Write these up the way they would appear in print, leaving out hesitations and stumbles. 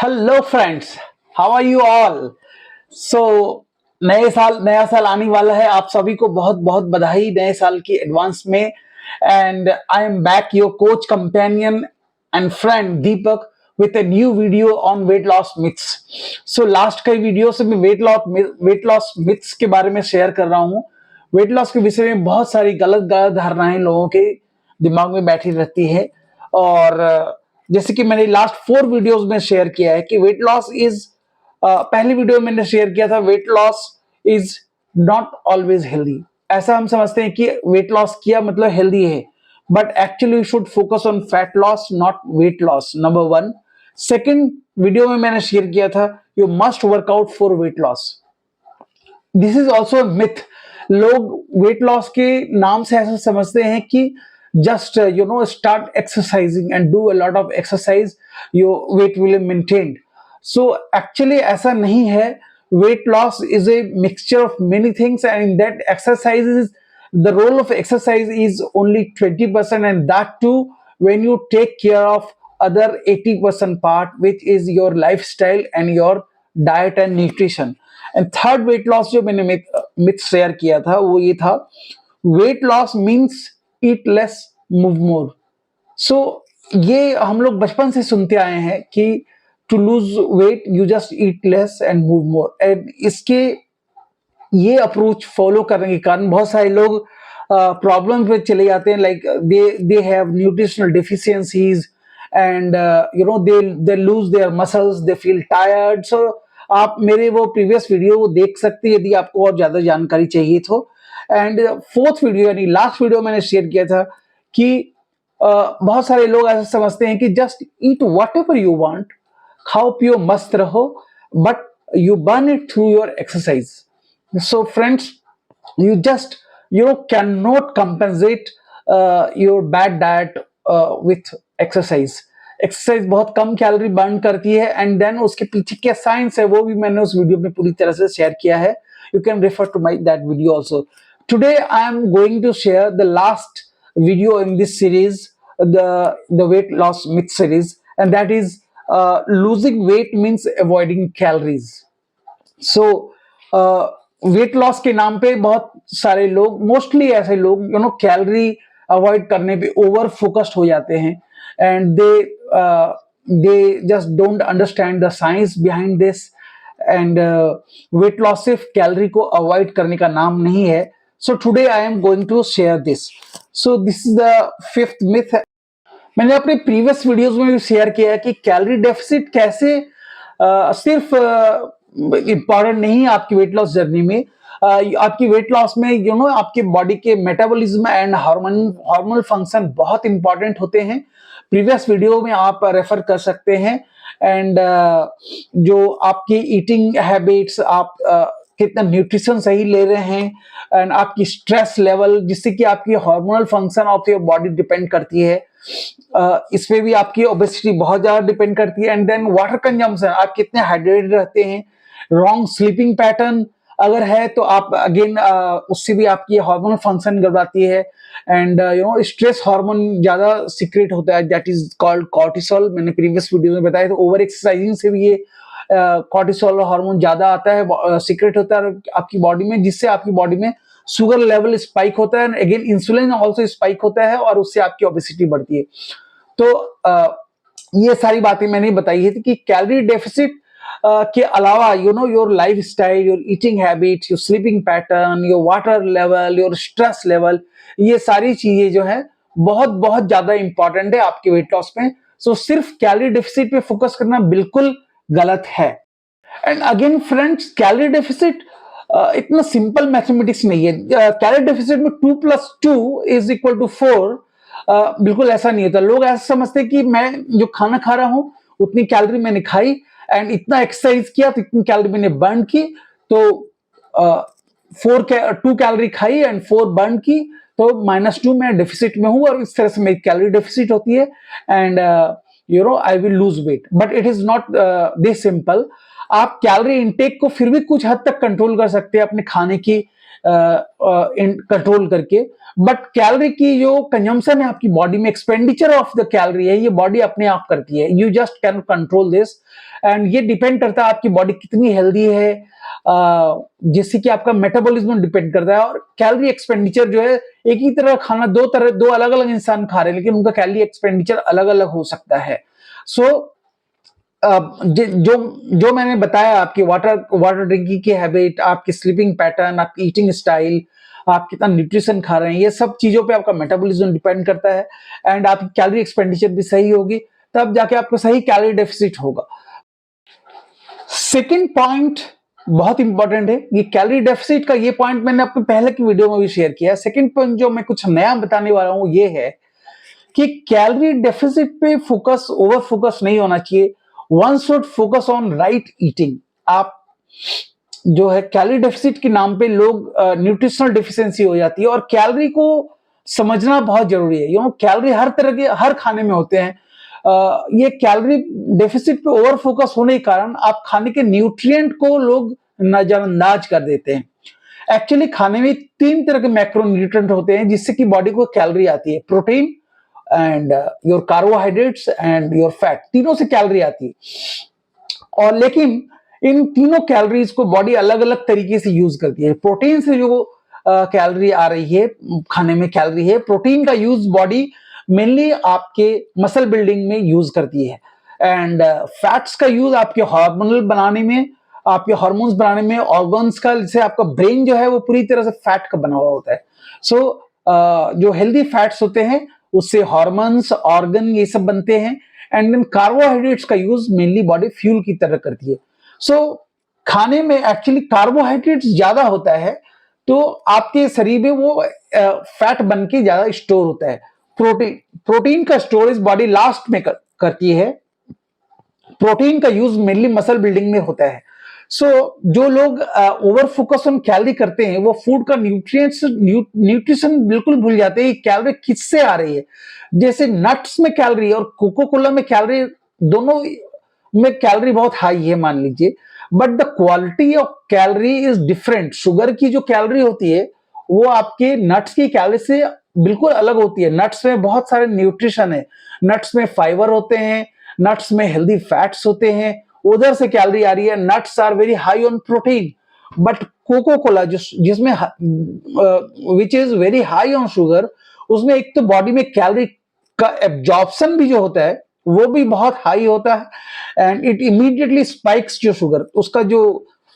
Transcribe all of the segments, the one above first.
Hello friends, how are you all. So नया साल आने वाला है। आप सभी को बहुत बहुत बधाई नए साल की एडवांस में। And I am back your coach companion and friend Deepak with a new video on weight loss myths. So last कई वीडियो से मैं वेट लॉस मिथ्स के बारे में शेयर कर रहा हूँ। वेट लॉस के विषय में बहुत सारी गलत गलत धारणाएं लोगों के दिमाग में बैठी रहती है। और जैसे कि मैंने लास्ट 4 वीडियोस में शेयर किया है कि वेट लॉस इज, पहली वीडियो में मैंने शेयर किया था, weight loss is not always healthy. ऐसा हम समझते हैं कि वेट लॉस किया मतलब हेल्दी है, but actually you should focus on fat loss not weight loss, number 1। Second video में मैंने शेयर किया था you must workout for weight loss. This is also myth. लोग वेट लॉस के नाम से ऐसा समझते हैं कि just start exercising and do a lot of exercise, your weight will be maintained. So actually ऐसा नहीं है। weight loss is a mixture of many things, and in that exercise is the role of exercise is only 20%, and that too when you take care of other 80% part, which is your lifestyle and your diet and nutrition. And third weight loss जो मैंने myth share किया था वो ये था, weight loss means eat less move more. So ये हम लोग बचपन से सुनते आए हैं कि to lose weight you just eat less and move more. And इसके ये अप्रोच फॉलो करने के कारण बहुत सारे लोग प्रॉब्लम पे चले जाते हैं, like they have nutritional deficiencies and they lose their muscles, they feel tired. So आप मेरे वो प्रीवियस वीडियो को देख सकते हैं यदि आपको और ज्यादा जानकारी चाहिए तो। एंड फोर्थ वीडियो यानी लास्ट वीडियो मैंने शेयर किया था कि बहुत सारे लोग ऐसा समझते हैं कि just eat what ever you want, खाओ पियो मस्त रहो, but you burn it through your exercise. So friends, you just cannot compensate your bad diet with exercise. Exercise बहुत कम कैलोरी बर्न करती है, एंड देन उसके पीछे क्या साइंस है वो भी मैंने उस वीडियो में पूरी तरह से शेयर किया है। You can refer to my that video also. Today I am going to share the last video in this series, the weight loss myth series, and that is losing weight means avoiding calories. So weight loss के नाम पे बहुत सारे लोग, mostly ऐसे लोग calorie avoid करने पे ओवर फोकस्ड हो जाते हैं, and they just don't understand the science behind this. And weight loss सिर्फ कैलोरी को अवॉइड करने का नाम नहीं है। So today I am going to share this. So this is the fifth myth. मैंने अपने प्रीवियस वीडियोस में भी शेयर किया है कि कैलोरी डेफिसिट कैसे सिर्फ इंपॉर्टेंट नहीं है आपकी वेट लॉस जर्नी में। आपकी वेट लॉस में आपके बॉडी के मेटाबॉलिज्म एंड हार्मोनल फंक्शन बहुत इंपॉर्टेंट होते हैं। प्रीवियस वीडियो में आप रेफर कर सकते हैं। एंड जो आपकी ईटिंग हैबिट्स, आप कितना न्यूट्रिशन सही ले रहे हैं, एंड आपकी स्ट्रेस लेवल जिससे कि आपकी hormonal function of your body depend करती है, इस पे भी आपकी ओबेसिटी बहुत ज्यादा डिपेंड करती है। एंड देन वाटर कंजम्पशन, आप कितने हाइड्रेटेड रहते हैं, रॉन्ग स्लीपिंग पैटर्न अगर है तो आप अगेन उससे भी आपकी हार्मोनल फंक्शन गड़बड़ाती है। एंड स्ट्रेस हार्मोन ज्यादा सीक्रेट होता है, दैट इज कॉल्ड कॉर्टिसोल। मैंने प्रीवियस वीडियो में बताया था, ओवर एक्सरसाइजिंग से भी ये कॉर्टिसोल हार्मोन ज्यादा आता है, सीक्रेट होता है आपकी बॉडी में, जिससे आपकी बॉडी में शुगर लेवल स्पाइक होता है, अगेन इंसुलिन ऑल्सो स्पाइक होता है, और उससे आपकी ओबेसिटी बढ़ती है। तो ये सारी बातें मैंने बताई है कि कैलोरी डेफिसिट के अलावा your life style, your eating habit, your sleeping pattern, your water level, your stress level, ये सारी चीजें जो है बहुत बहुत ज्यादा इंपॉर्टेंट है आपके वेट लॉस में। सो सिर्फ कैलोरी डेफिसिट पे फोकस करना बिल्कुल गलत है। And again friends, calorie deficit इतना सिंपल मैथमेटिक्स नहीं है। कैलोरी डेफिसिट में 2 + 2 = 4 बिल्कुल ऐसा नहीं होता। लोग ऐसा समझते हैं कि मैं जो खाना खा रहा हूं उतनी कैलोरी मैंने खाई, एंड इतना एक्सरसाइज किया तो इतनी कैलोरी मैंने बर्न की, तो 2 कैलोरी खाई एंड 4 बर्न की, तो -2 मैं डेफिसिट में हूं, और इस तरह से मेरी कैलोरी डेफिसिट होती है, and I will lose weight. But it is not this simple. आप कैलोरी इनटेक को फिर भी कुछ हद तक कंट्रोल कर सकते हैं अपने खाने की कंट्रोल करके, बट कैलोरी की जो कंजम्पशन है आपकी बॉडी में, एक्सपेंडिचर ऑफ द कैलोरी है, ये बॉडी अपने आप करती है। You just can control this, and ये डिपेंड करता है आपकी बॉडी कितनी हेल्दी है, जिससे कि आपका मेटाबॉलिज्म डिपेंड करता है। और कैलोरी एक्सपेंडिचर जो है, एक ही तरह खाना दो अलग अलग इंसान खा रहे हैं, लेकिन उनका कैलोरी एक्सपेंडिचर अलग अलग हो सकता है। सो जो जो मैंने बताया, आपकी वाटर ड्रिंकिंग की हैबिट, आपकी स्लीपिंग पैटर्न, आपकी ईटिंग स्टाइल, आप कितना न्यूट्रिशन खा रहे हैं, ये सब चीजों पे आपका मेटाबॉलिज्म डिपेंड करता है, एंड आपकी कैलोरी एक्सपेंडिचर भी सही होगी, तब जाके आपको सही कैलोरी डेफिसिट होगा। सेकेंड पॉइंट बहुत इंपॉर्टेंट है, ये कैलोरी डेफिसिट का, ये पॉइंट मैंने अपने पहले की वीडियो में भी शेयर किया है। सेकेंड पॉइंट जो मैं कुछ नया बताने वाला हूं, ये है कि कैलोरी डेफिसिट पे फोकस, ओवर फोकस नहीं होना चाहिए। One should focus on right eating. आप जो है कैलोरी डेफिसिट के नाम पे लोग न्यूट्रिशनल डिफिशियंसी हो जाती है, और कैलोरी को समझना बहुत जरूरी है। कैलोरी हर तरह के हर खाने में होते हैं। ये कैलोरी डेफिसिट पे ओवर फोकस होने के कारण आप खाने के न्यूट्रिएंट को लोग नजरअंदाज कर देते हैं। एक्चुअली खाने में 3 तरह के मैक्रो न्यूट्रिएंट होते हैं जिससे कि बॉडी को कैलोरी आती है, protein and your carbohydrates and your fat, तीनों से कैलोरी आती है। और लेकिन इन तीनों कैलोरीज को बॉडी अलग अलग तरीके से यूज करती है। प्रोटीन से जो कैलोरी आ रही है, खाने में कैलोरी है, प्रोटीन का यूज बॉडी मेनली आपके मसल बिल्डिंग में यूज करती है, एंड फैट्स का यूज आपके हार्मोनल बनाने में, आपके हार्मोन्स बनाने में, ऑर्गन्स का, जैसे आपका ब्रेन जो है वो पूरी तरह से फैट का बना हुआ होता है। सो जो हेल्दी फैट्स होते हैं उससे हार्मोन्स, ऑर्गन, ये सब बनते हैं, एंड देन कार्बोहाइड्रेट्स का यूज मेनली बॉडी फ्यूल की तरह करती है। सो खाने में एक्चुअली कार्बोहाइड्रेट्स ज्यादा होता है तो आपके शरीर में वो फैट बन के ज्यादा स्टोर होता है। प्रोटीन का स्टोरेज बॉडी लास्ट में करती है। प्रोटीन का यूज मेनली मसल बिल्डिंग में होता है। सो जो लोग ओवर फोकस ऑन कैलोरी करते हैं वो फूड का न्यूट्रिशन बिल्कुल भूल जाते हैं, कैलोरी किससे आ रही है। जैसे नट्स में कैलोरी और कोको कोला में कैलोरी, दोनों में कैलोरी बहुत हाई है मान लीजिए, but the quality of calorie is different. Sugar की जो कैलोरी होती है वो आपके नट्स की कैलोरी से बिल्कुल अलग होती है। नट्स में बहुत सारे न्यूट्रिशन है, नट्स में फाइबर होते हैं, नट्स में हेल्दी फैट्स होते हैं, उधर से कैलोरी आ रही है। Nuts are very high on protein, but coca cola जिसमें which is very high on sugar, उसमें एक तो बॉडी में कैलोरी का एब्जॉर्प्शन भी जो होता है वो भी बहुत हाई होता है, एंड इट इमीडिएटली स्पाइक्स जो शुगर, उसका जो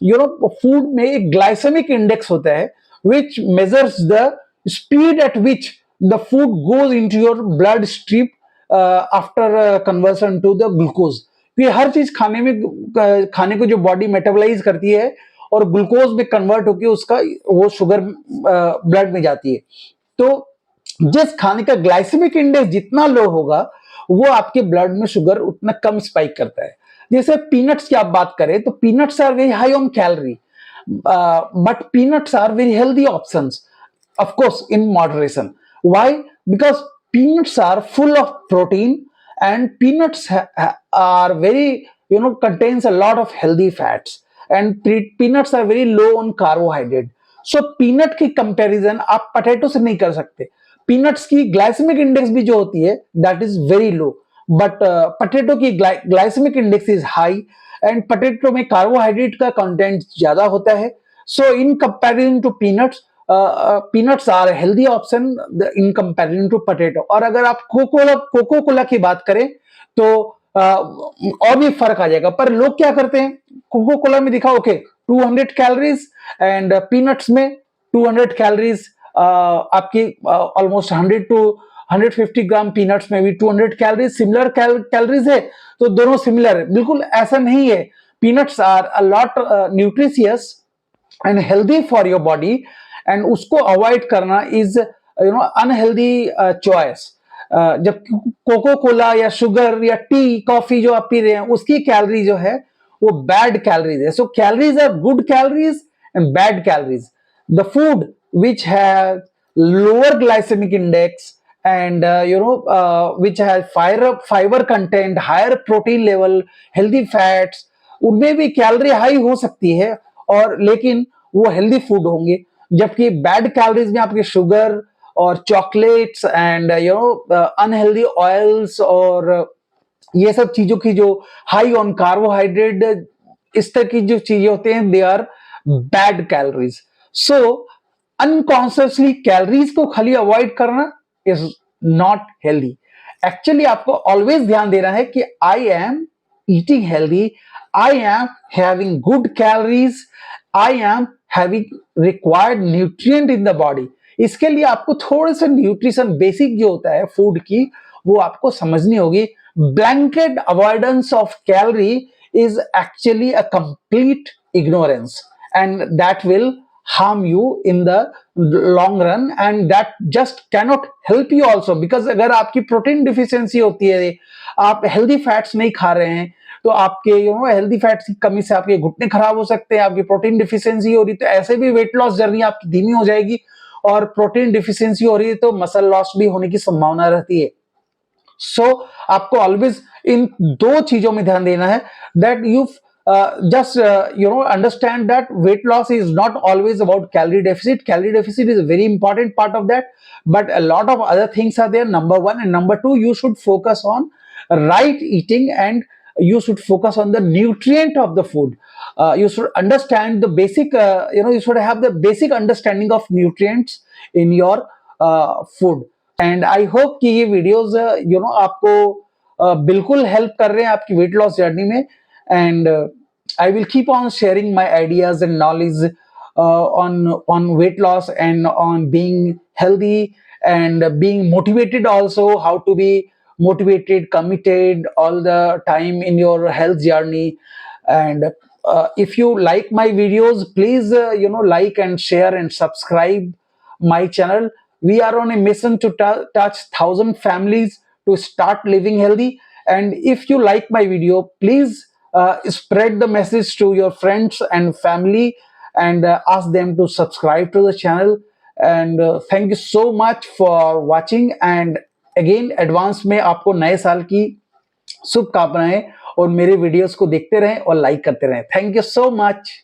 फूड में एक ग्लाइसेमिक इंडेक्स होता है which measures the speed at which the food goes into your blood stream after conversion to the glucose. ये हर चीज खाने को जो बॉडी मेटाबोलाइज करती है और ग्लूकोज में कन्वर्ट होकर उसका वो शुगर ब्लड में जाती है। तो जिस खाने का ग्लाइसेमिक इंडेक्स जितना लो होगा वो आपके ब्लड में शुगर उतना कम स्पाइक करता है। जैसे पीनट्स की आप बात करें तो peanuts are very high on calorie, but peanuts are very healthy options, of course in moderation. Why? Because peanuts are full of protein, and peanuts are very, contains a lot of healthy fats, and peanuts are very low on carbohydrate. So peanut की comparison आप potato से नहीं कर सकते। peanuts की glycemic index भी जो होती है that is very low, but potato की glycemic index is high, and potato में carbohydrate का content ज्यादा होता है। So in comparison to peanuts, peanuts are a healthy option in comparison to potato। और अगर आप कोको कोला की बात करें तो और भी फर्क आ जाएगा। पर लोग क्या करते हैं, कोको कोला में दिखा ओके 200 कैलोरीज, एंड पीनट्स में 200 कैलोरीज, आपकी ऑलमोस्ट 100 to 150 ग्राम पीनट्स में भी 200 कैलोरीज, सिमिलर कैलोरीज है तो दोनों सिमिलर है। बिल्कुल ऐसा नहीं है। Peanuts are a lot nutritious and healthy for your body, and उसको अवॉइड करना इज अनहेल्दी चॉइस। जब कोको कोला या शुगर या टी, कॉफी जो आप पी रहे हैं उसकी कैलोरी जो है वो बैड कैलोरीज है। So calories are good calories and bad calories. The food which has lower glycaemic index and which has fiber content, higher protein level, healthy fats, उनमें भी कैलोरी हाई हो सकती है, और लेकिन वो हेल्दी फूड होंगे। जबकि बैड कैलोरीज में आपके शुगर और चॉकलेट्स एंड अनहेल्दी ऑयल्स और ये सब चीजों की जो हाई ऑन कार्बोहाइड्रेट, इस तरह की जो चीजें होते हैं, they are bad calories. So unconsciously calories को खाली अवॉइड करना इज नॉट हेल्दी। एक्चुअली आपको ऑलवेज ध्यान देना है कि I am eating healthy, I am having good calories, I am having required nutrient in the body. इसके लिए आपको थोड़े से न्यूट्रिशन बेसिक जो होता है फूड की, वो आपको समझनी होगी। Blanket avoidance of calorie is actually a complete ignorance, and that will harm you in the long run, and that just cannot help you also, because अगर आपकी प्रोटीन डिफिशियंसी होती है, आप हेल्दी फैट्स नहीं खा रहे हैं, तो आपके हेल्दी फैट्स की कमी से आपके घुटने खराब हो सकते हैं। आपकी प्रोटीन डिफिशियंसी हो रही तो ऐसे भी वेट लॉस जर्नी आपकी धीमी हो जाएगी, और प्रोटीन डिफिशियंसी हो रही है तो मसल लॉस भी होने की संभावना रहती है। आपको ऑलवेज इन दो चीजों में ध्यान देना है, that you just understand that weight loss is not always about calorie deficit. Calorie deficit is a very important part of that, but a lot of other things are there, number one. And number two, you should focus on right eating, and you should focus on the nutrient of the food. You should understand the basic, you should have the basic understanding of nutrients in your food. And I hope कि ये videos आपको बिल्कुल help कर रहे हैं आपकी weight loss journey में। And I will keep on sharing my ideas and knowledge on weight loss and on being healthy and being motivated also, how to be motivated, committed all the time in your health journey. And if you like my videos, please like and share and subscribe my channel. We are on a mission to touch 1,000 families to start living healthy. And if you like my video, please spread the message to your friends and family, and ask them to subscribe to the channel. And thank you so much for watching. And again, advance में आपको नए साल की शुभकामनाएं, और मेरे videos को देखते रहें और लाइक करते रहें। Thank you so much.